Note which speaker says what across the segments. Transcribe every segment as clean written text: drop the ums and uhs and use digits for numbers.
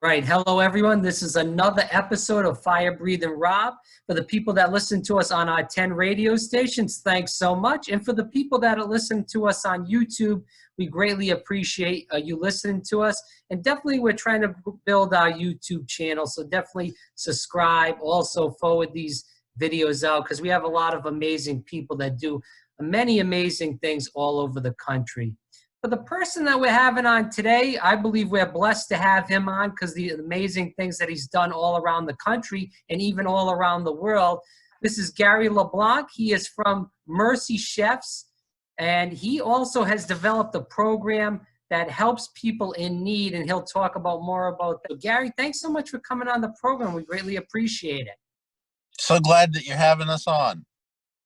Speaker 1: Right. Hello, everyone. This is another episode of Fire Breathing Rob. For the people that listen to us on our 10 radio stations, thanks so much. And for the people that are listening to us on YouTube, we greatly appreciate you listening to us. And definitely, we're trying to build our YouTube channel. So definitely subscribe. Also, forward these videos out because we have a lot of amazing people that do many amazing things all over the country. For the person that we're having on today, I believe we're blessed to have him on because the amazing things that he's done all around the country and even all around the world. This is Gary LeBlanc. He is from Mercy Chefs, and he also has developed a program that helps people in need, and he'll talk about more about that. So Gary, thanks so much for coming on the program. We greatly appreciate it.
Speaker 2: So glad that you're having us on.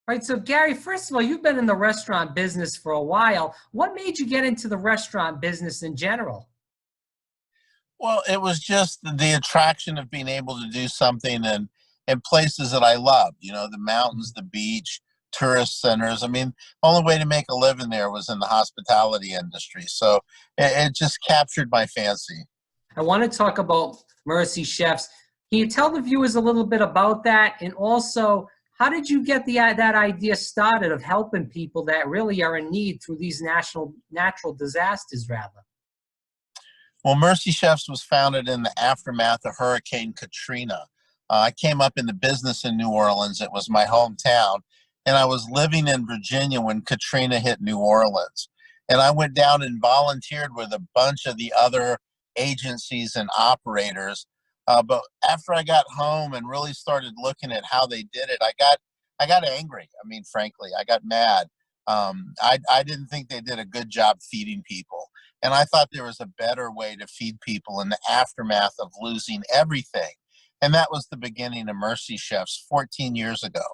Speaker 1: All right, so Gary, first of all, you've been in the restaurant business for a while. What made you get into the restaurant business in general?
Speaker 2: Well, it was just the attraction of being able to do something in places that I love, the mountains, the beach, tourist centers. I mean, the only way to make a living there was in the hospitality industry. So it just captured my fancy.
Speaker 1: I want to talk about Mercy Chefs. Can you tell the viewers a little bit about that? And also, how did you get that idea started of helping people that really are in need through these natural disasters, rather?
Speaker 2: Well, Mercy Chefs was founded in the aftermath of Hurricane Katrina. I came up in the business in New Orleans. It was my hometown. And I was living in Virginia when Katrina hit New Orleans. And I went down and volunteered with a bunch of the other agencies and operators. But after I got home and really started looking at how they did it, I got angry. I mean, frankly, I got mad. I didn't think they did a good job feeding people. And I thought there was a better way to feed people in the aftermath of losing everything. And that was the beginning of Mercy Chefs 14 years ago.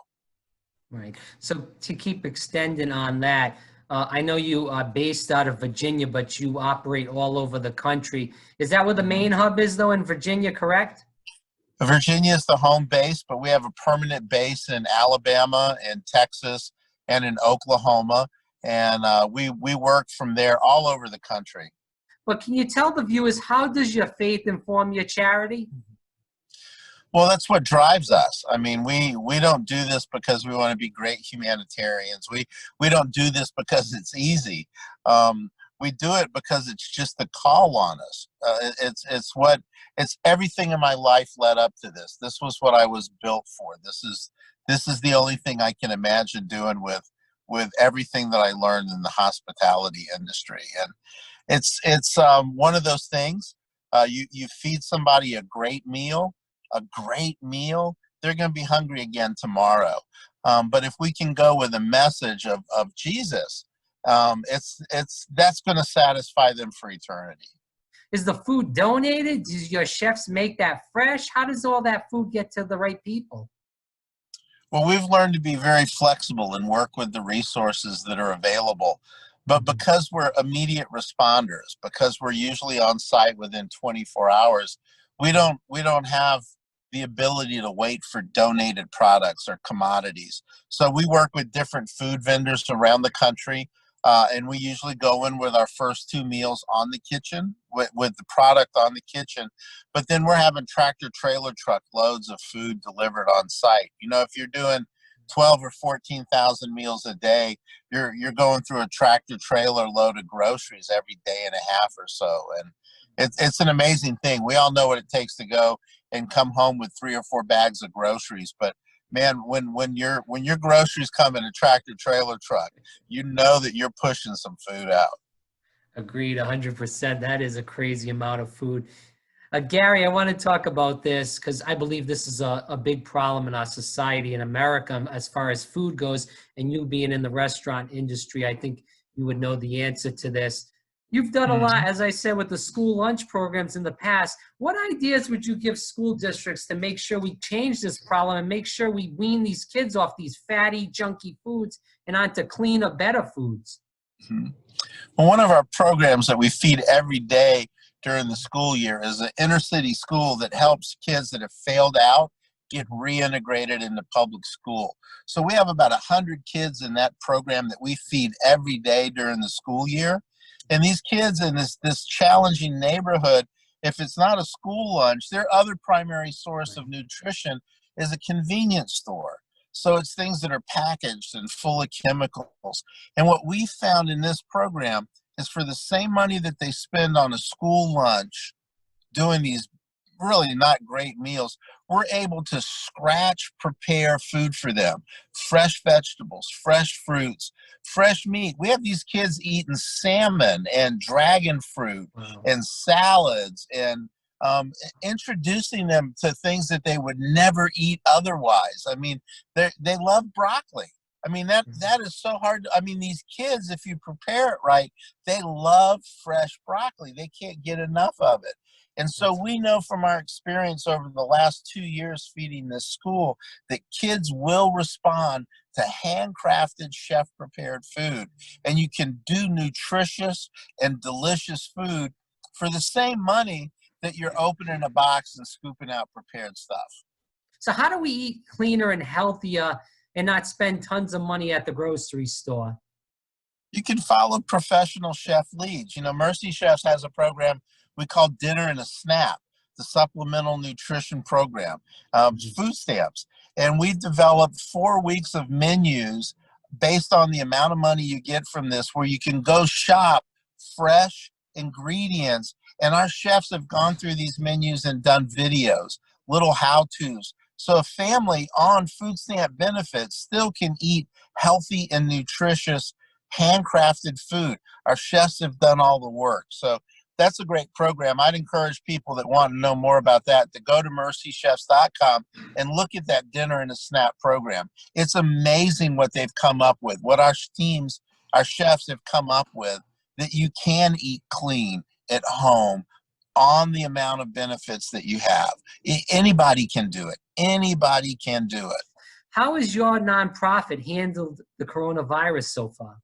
Speaker 1: Right. So to keep extending on that, I know you are based out of Virginia, but you operate all over the country. Is that where the main hub is, though, in Virginia, correct?
Speaker 2: Virginia is the home base, but we have a permanent base in Alabama and Texas and in Oklahoma. And we work from there all over the country.
Speaker 1: But can you tell the viewers, how does your faith inform your charity?
Speaker 2: Well, that's what drives us. I mean, we don't do this because we want to be great humanitarians. We don't do this because it's easy. We do it because it's just the call on us. It's everything in my life led up to this. This was what I was built for. This is the only thing I can imagine doing with everything that I learned in the hospitality industry. And it's one of those things. You feed somebody a great meal, they're going to be hungry again tomorrow. But if we can go with a message of Jesus, that's going to satisfy them for eternity.
Speaker 1: Is the food donated? Does your chefs make that fresh? How does all that food get to the right people?
Speaker 2: Well, we've learned to be very flexible and work with the resources that are available. But because we're immediate responders, because we're usually on site within 24 hours, we don't have the ability to wait for donated products or commodities. So we work with different food vendors around the country, and we usually go in with our first 2 meals on the kitchen, with the product on the kitchen. But then we're having tractor trailer truck loads of food delivered on site. If you're doing 12 or 14,000 meals a day, you're going through a tractor trailer load of groceries every day and a half or so. And it's an amazing thing. We all know what it takes to go and come home with 3 or 4 bags of groceries. But man, when your groceries come in a tractor trailer truck, you know that you're pushing some food out.
Speaker 1: Agreed, 100%. That is a crazy amount of food. Gary, I want to talk about this because I believe this is a big problem in our society in America as far as food goes. And you being in the restaurant industry, I think you would know the answer to this. You've done a lot, as I said, with the school lunch programs in the past. What ideas would you give school districts to make sure we change this problem and make sure we wean these kids off these fatty, junky foods and onto cleaner, better foods?
Speaker 2: Well, one of our programs that we feed every day during the school year is an inner city school that helps kids that have failed out get reintegrated into public school. So we have about 100 kids in that program that we feed every day during the school year. And these kids in this challenging neighborhood If it's not a school lunch, their other primary source of nutrition is a convenience store. So it's things that are packaged and full of chemicals. And what we found in this program is for the same money that they spend on a school lunch doing these really not great meals, we're able to scratch prepare food for them. Fresh vegetables, fresh fruits, fresh meat. We have these kids eating salmon and dragon fruit and salads and introducing them to things that they would never eat otherwise. I mean, they love broccoli. I mean, that is so hard. I mean, these kids, if you prepare it right, they love fresh broccoli. They can't get enough of it. And so we know from our experience over the last 2 years feeding this school that kids will respond to handcrafted chef-prepared food. And you can do nutritious and delicious food for the same money that you're opening a box and scooping out prepared stuff.
Speaker 1: So how do we eat cleaner and healthier and not spend tons of money at the grocery store?
Speaker 2: You can follow professional chef leads. You know, Mercy Chefs has a program we call Dinner and a Snap, the supplemental nutrition program, food stamps. And we developed 4 weeks of menus based on the amount of money you get from this, where you can go shop fresh ingredients. And our chefs have gone through these menus and done videos, little how-tos. So a family on food stamp benefits still can eat healthy and nutritious handcrafted food. Our chefs have done all the work. So that's a great program. I'd encourage people that want to know more about that to go to mercychefs.com and look at that Dinner and a Snap program. It's amazing what they've come up with, what our teams, our chefs have come up with, that you can eat clean at home on the amount of benefits that you have. Anybody can do it. Anybody can do it.
Speaker 1: How has your nonprofit handled the coronavirus so far?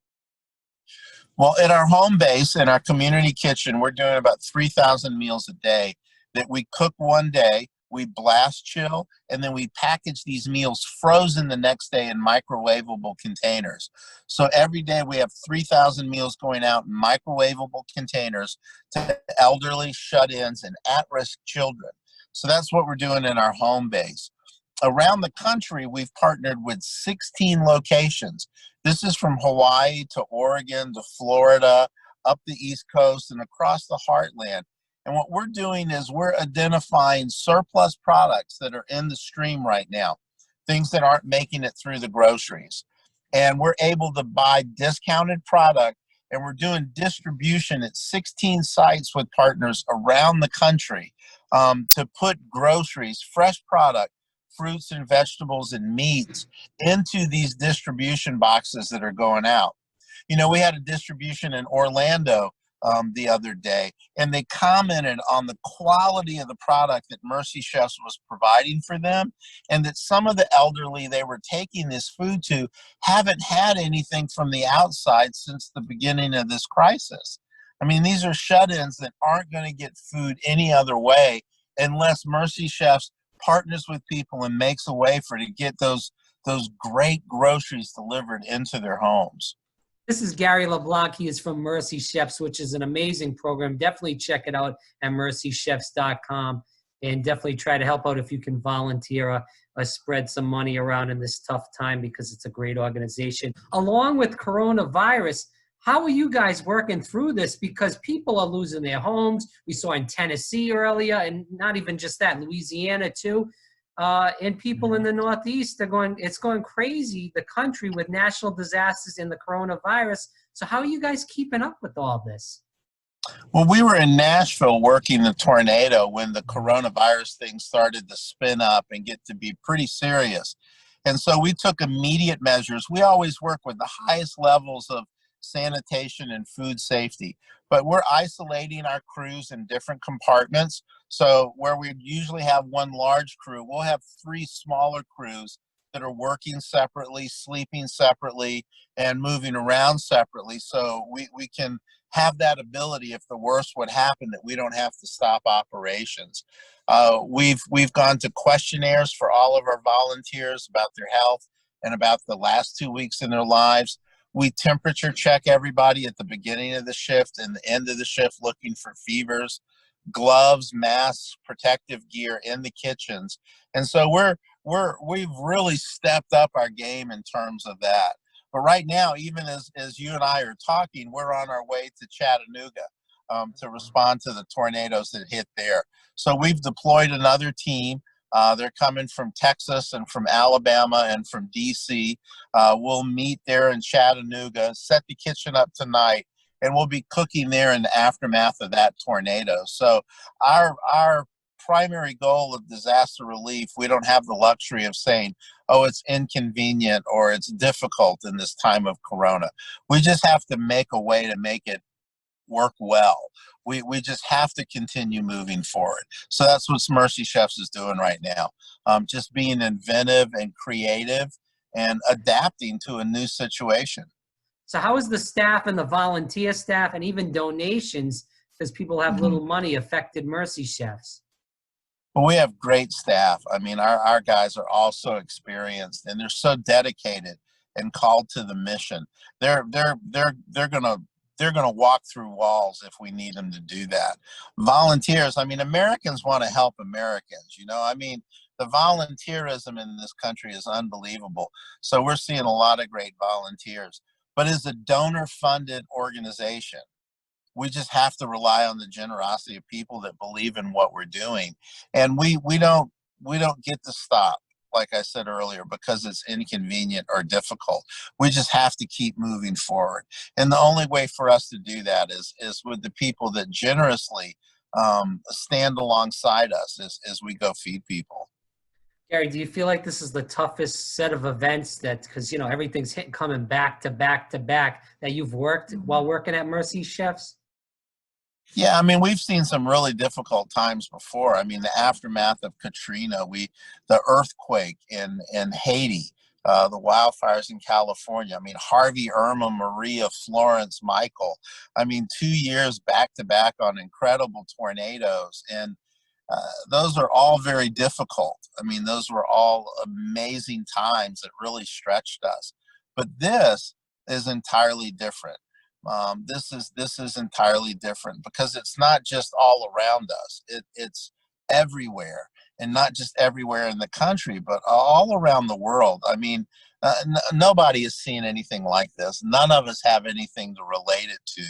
Speaker 2: Well, at our home base, in our community kitchen, we're doing about 3,000 meals a day that we cook one day, we blast chill, and then we package these meals frozen the next day in microwavable containers. So every day we have 3,000 meals going out in microwavable containers to elderly, shut-ins, and at-risk children. So that's what we're doing in our home base. Around the country, we've partnered with 16 locations. This is from Hawaii to Oregon to Florida, up the East Coast and across the heartland. And what we're doing is we're identifying surplus products that are in the stream right now, things that aren't making it through the groceries. And we're able to buy discounted product, and we're doing distribution at 16 sites with partners around the country to put groceries, fresh product, fruits and vegetables and meats into these distribution boxes that are going out. You know, we had a distribution in Orlando the other day, and they commented on the quality of the product that Mercy Chefs was providing for them, and that some of the elderly they were taking this food to haven't had anything from the outside since the beginning of this crisis. I mean, these are shut-ins that aren't going to get food any other way unless Mercy Chefs partners with people and makes a way for to get those great groceries delivered into their homes.
Speaker 1: This is Gary LeBlanc. He is from Mercy Chefs, which is an amazing program. Definitely check it out at mercychefs.com and definitely try to help out if you can volunteer or spread some money around in this tough time, because it's a great organization. Along with coronavirus, how are you guys working through this? Because people are losing their homes. We saw in Tennessee earlier, and not even just that, Louisiana too. And people in the Northeast are going, it's going crazy, the country, with national disasters and the coronavirus. So how are you guys keeping up with all this?
Speaker 2: Well, we were in Nashville working the tornado when the coronavirus thing started to spin up and get to be pretty serious. And so we took immediate measures. We always work with the highest levels of sanitation and food safety, but we're isolating our crews in different compartments. So where we usually have one large crew, we'll have 3 smaller crews that are working separately, sleeping separately, and moving around separately. So we can have that ability, if the worst would happen, that we don't have to stop operations. We've gone to questionnaires for all of our volunteers about their health and about the last 2 weeks in their lives. We temperature check everybody at the beginning of the shift and the end of the shift, looking for fevers. gloves, masks, protective gear in the kitchens. And so we've really stepped up our game in terms of that. But right now, even as you and I are talking, we're on our way to Chattanooga to respond to the tornadoes that hit there. So we've deployed another team. They're coming from Texas and from Alabama and from DC. We'll meet there in Chattanooga, set the kitchen up tonight, and we'll be cooking there in the aftermath of that tornado. So our primary goal of disaster relief, we don't have the luxury of saying, oh, it's inconvenient or it's difficult in this time of Corona. We just have to make a way to make it work well. We just have to continue moving forward. So that's what Mercy Chefs is doing right now. Just being inventive and creative and adapting to a new situation.
Speaker 1: So how is the staff and the volunteer staff and even donations, because people have little money, affected Mercy Chefs?
Speaker 2: Well, we have great staff. I mean, our guys are all so experienced and they're so dedicated and called to the mission. They're gonna walk through walls if we need them to do that. Volunteers, I mean, Americans want to help Americans, you know. I mean, the volunteerism in this country is unbelievable. So we're seeing a lot of great volunteers. But as a donor-funded organization, we just have to rely on the generosity of people that believe in what we're doing. And we don't get to stop, like I said earlier, because it's inconvenient or difficult. We just have to keep moving forward. And the only way for us to do that is with the people that generously stand alongside us as we go feed people.
Speaker 1: Gary, do you feel like this is the toughest set of events that, because, you know, everything's coming back to back to back, that you've worked while working at Mercy Chefs?
Speaker 2: Yeah, I mean, we've seen some really difficult times before. I mean, the aftermath of Katrina, the earthquake in Haiti, the wildfires in California. I mean, Harvey, Irma, Maria, Florence, Michael. I mean, 2 years back to back on incredible tornadoes. And those are all very difficult. I mean, those were all amazing times that really stretched us. But this is entirely different. This is entirely different because it's not just all around us. It's everywhere, and not just everywhere in the country, but all around the world. I mean, nobody has seen anything like this. None of us have anything to relate it to.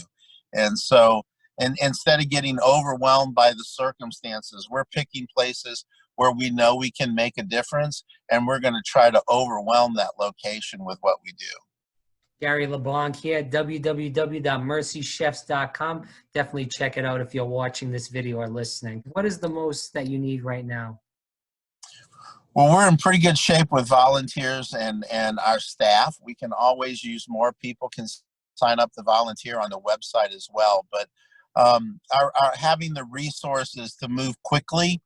Speaker 2: And so, and instead of getting overwhelmed by the circumstances, we're picking places where we know we can make a difference, and we're going to try to overwhelm that location with what we do.
Speaker 1: Gary LeBlanc here, www.mercychefs.com. Definitely check it out if you're watching this video or listening. What is the most that you need right now?
Speaker 2: Well, we're in pretty good shape with volunteers and our staff. We can always use more. People can sign up to volunteer on the website as well. But our having the resources to move quickly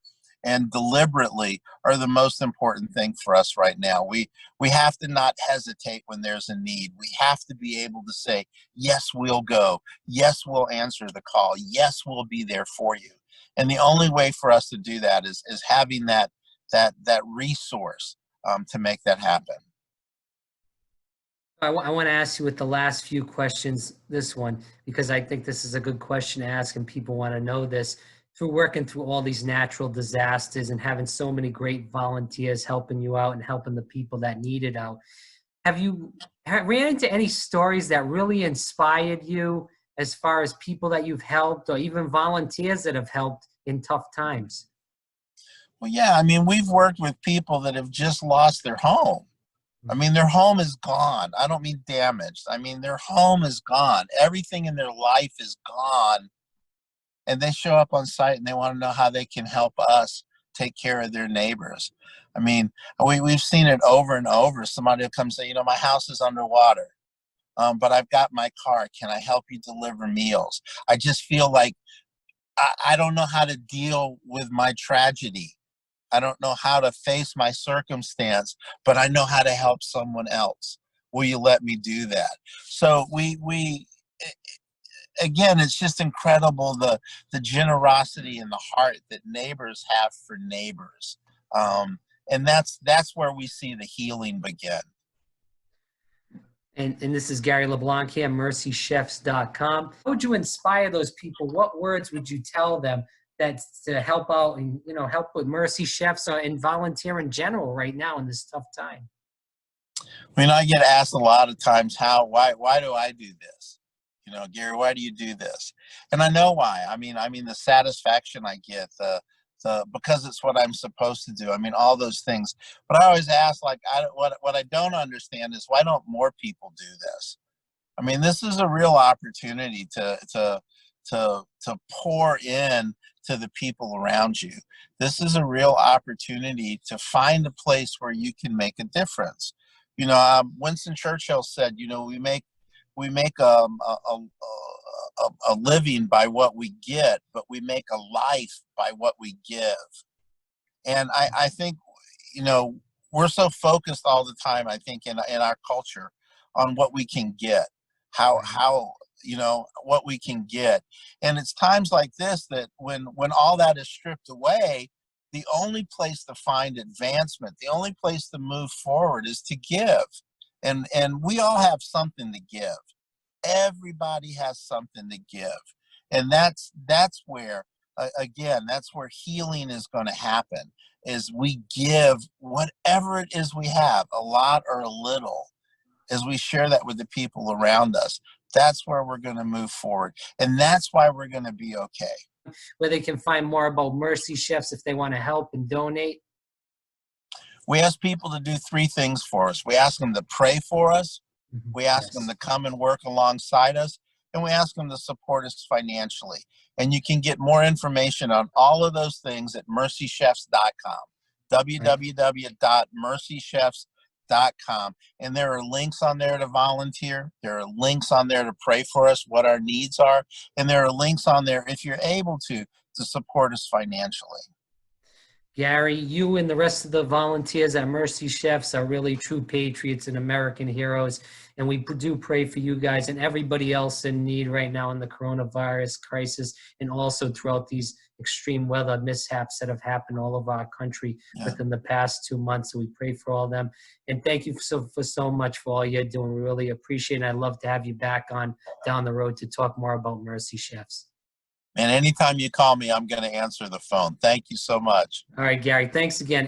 Speaker 2: and deliberately are the most important thing for us right now. We have to not hesitate when there's a need. We have to be able to say, yes, we'll go. Yes, we'll answer the call. Yes, we'll be there for you. And the only way for us to do that is having that resource to make that happen.
Speaker 1: I want to ask you with the last few questions, this one, because I think this is a good question to ask and people want to know this. Through working through all these natural disasters and having so many great volunteers helping you out and helping the people that need it out, have you ran into any stories that really inspired you as far as people that you've helped or even volunteers that have helped in tough times?
Speaker 2: Well, yeah, I mean, we've worked with people that have just lost their home. I mean, their home is gone. I don't mean damaged. I mean, their home is gone. Everything in their life is gone. And they show up on site and they want to know how they can help us take care of their neighbors. I mean, we've seen it over and over. Somebody will come say, you know, my house is underwater, but I've got my car. Can I help you deliver meals? I just feel like I don't know how to deal with my tragedy. I don't know how to face my circumstance, but I know how to help someone else. Will you let me do that? So again, it's just incredible the generosity and the heart that neighbors have for neighbors. And that's where we see the healing begin.
Speaker 1: And this is Gary LeBlanc here, mercychefs.com. How would you inspire those people? What words would you tell them that's to help out and, you know, help with Mercy Chefs and volunteer in general right now in this tough time?
Speaker 2: I mean, I get asked a lot of times, why do I do this? You know, Gary, why do you do this? And I know why. I mean, the satisfaction I get, because it's what I'm supposed to do. I mean, all those things. But I always ask, like, what I don't understand is, why don't more people do this? I mean, this is a real opportunity to pour in to the people around you. This is a real opportunity to find a place where you can make a difference. You know, Winston Churchill said, you know, we make a living by what we get, but we make a life by what we give. And I think, you know, we're so focused all the time, I think, in our culture on what we can get, how you know, what we can get. And it's times like this that when all that is stripped away, the only place to find advancement, the only place to move forward is to give. And we all have something to give. Everybody has something to give. And that's where, again, that's where healing is going to happen, is we give whatever it is we have, a lot or a little, as we share that with the people around us. That's where we're going to move forward. And that's why we're going to be okay.
Speaker 1: Where they can find more about Mercy Chefs if they want to help and donate?
Speaker 2: We ask people to do three things for us. We ask them to pray for us. We ask them to come and work alongside us. And we ask them to support us financially. And you can get more information on all of those things at mercychefs.com. www.mercychefs.com. And there are links on there to volunteer. There are links on there to pray for us, what our needs are. And there are links on there, if you're able to support us financially.
Speaker 1: Gary, you and the rest of the volunteers at Mercy Chefs are really true patriots and American heroes. And we do pray for you guys and everybody else in need right now in the coronavirus crisis, and also throughout these extreme weather mishaps that have happened all over our country within the past 2 months. So we pray for all of them. And thank you for so much for all you're doing. We really appreciate it. And I'd love to have you back on down the road to talk more about Mercy Chefs.
Speaker 2: And anytime you call me, I'm going to answer the phone. Thank you so much.
Speaker 1: All right, Gary. Thanks again.